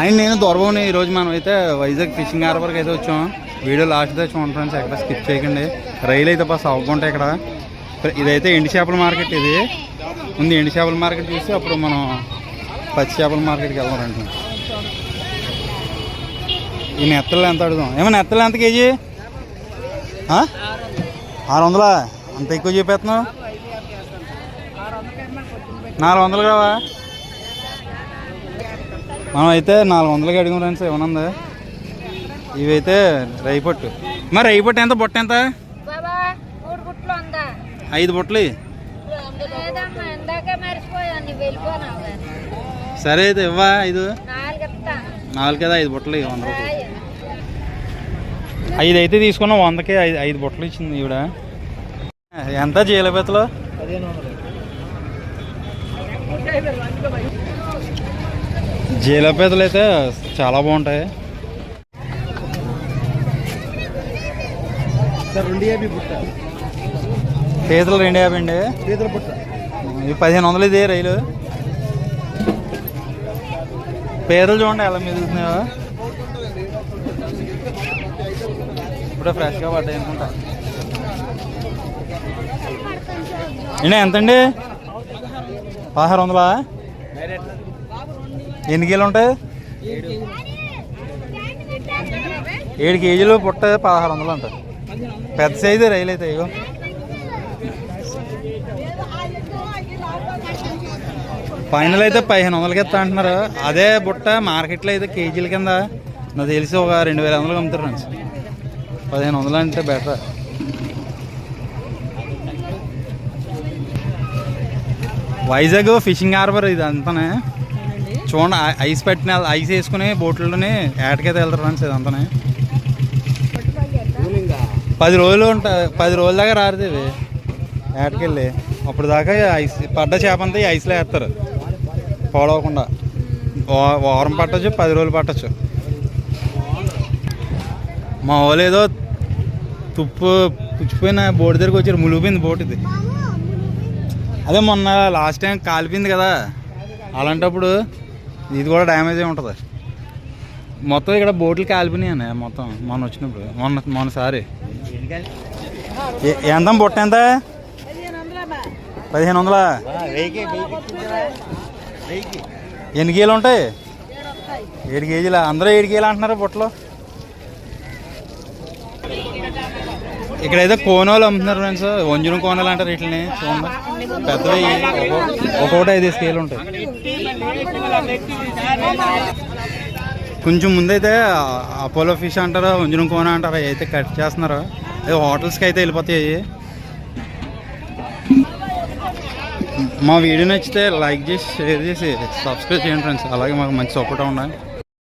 And నేను దొరబోని ఈరోజు మనం అయితే వైజాగ్ ఫిషింగ్ హార్బర్కి అయితే వచ్చాం. వీడియో లాస్ట్ దా చూడండి ఫ్రెండ్స్, ఎక్కడ స్కిప్ చేయకండి. రైలు అయితే బస్ అవ్వకుంటాయి ఇక్కడ. ఇదైతే ఎండి చేపల మార్కెట్. ఇది ముందు ఎండి చేపల మార్కెట్ చూసి అప్పుడు మనం పచ్చి చేపల మార్కెట్కి వెళ్దామంటున్నాం. ఈ నెత్తలు ఎంత అడుగుదాం? ఏమన్నా నెత్తలు ఎంత కేజీ? 600. అంత ఎక్కువ చెప్పేస్తున్నావు. 400 కావా? మనం అయితే 400కి అడిగాం ఫ్రెండ్స్. ఏమన్నా ఇవైతే రైపట్టు. మరి రైపట్టు ఎంత? బుట్ట ఎంత? 5 బుట్టలు. సరే అయితే ఇవ్వా. 4 కదా, 5 బుట్టలు 100 రూపాయలు. 5 అయితే తీసుకున్నాం. 100కి 5 బుట్టలు ఇచ్చింది ఈవిడ. ఎంత జీలపేతలో? జీలపేతలు అయితే చాలా బాగుంటాయి. పీతలు 250 అండి. ఇది 1500 ఇది రైలు. పీతలు చూడండి ఎలా మెదుగుతున్నాయో. ఇప్పుడే ఫ్రెష్గా పడ్డాయి అనుకుంటా. ఎంతండి? 1600. ఎన్ని కేజీలు ఉంటాయి? 7 కేజీలు పుట్ట 1600 అంట. పెద్ద సైజు రైలు అయితే. ఇగో ఫైనల్ అయితే 1500కి ఇస్తా అంటున్నారు. అదే బుట్ట మార్కెట్లో అయితే కేజీల కింద నాకు తెలిసి ఒక 2500 అమ్ముతారు ఫ్రెండ్స్. 1500 అంటే బెటర్. వైజాగ్ ఫిషింగ్ హార్బర్ ఇది అంతానే. చూడండి ఐస్ పెట్టిన ఐస్ వేసుకుని బోట్లలోనే ఏటకైతే వెళ్తారు ఫ్రెండ్స్. ఇదంతానే 10 రోజులు ఉంటాయి. 10 రోజుల దాకా రారుది ఇవి ఏటకెళ్ళి. అప్పుడు దాకా ఐస్ పడ్డ చేప అంతా ఈ ఐస్లో వేస్తారు పోడవకుండా. వారం పట్టచ్చు, 10 రోజులు పట్టచ్చు. మా వాళ్ళు ఏదో తుప్పు పుచ్చిపోయిన బోటు దగ్గరికి వచ్చారు. ములిగిపోయింది బోట్. ఇది అదే మొన్న లాస్ట్ టైం కాలిపోయింది కదా, అలాంటప్పుడు ఇది కూడా డ్యామేజ్ అయి ఉంటుంది. మొత్తం ఇక్కడ బోట్లు కాలిపోయినాయి మొత్తం మొన్న వచ్చినప్పుడు. మొన్నసారి ఎంత బుట్ట? ఎంత? 1500. ఎన్ని కేజీలు ఉంటాయి? 7 కేజీలు. అందరూ 7 కేజీలు అంటున్నారు బుట్టలో. ఇక్కడైతే కోనోలు అమ్ముతున్నారు ఫ్రెండ్స్. వంజున కోనలు అంటారు వీటిని. చూడండి పెద్దవి, ఒక్కొక్కటి 5 స్కేల్ ఉంటాయి. కొంచెం ముందైతే అపోలో ఫిష్ అంటారు, వంజున కోన అంటారు. అవి అయితే కట్ చేస్తున్నారు. అది హోటల్స్కి అయితే వెళ్ళిపోతాయి. మా వీడియో నచ్చితే లైక్ చేసి, షేర్ చేసి, సబ్స్క్రైబ్ చేయండి ఫ్రెండ్స్. అలాగే మాకు మంచి సపోర్ట్ ఉండాలి.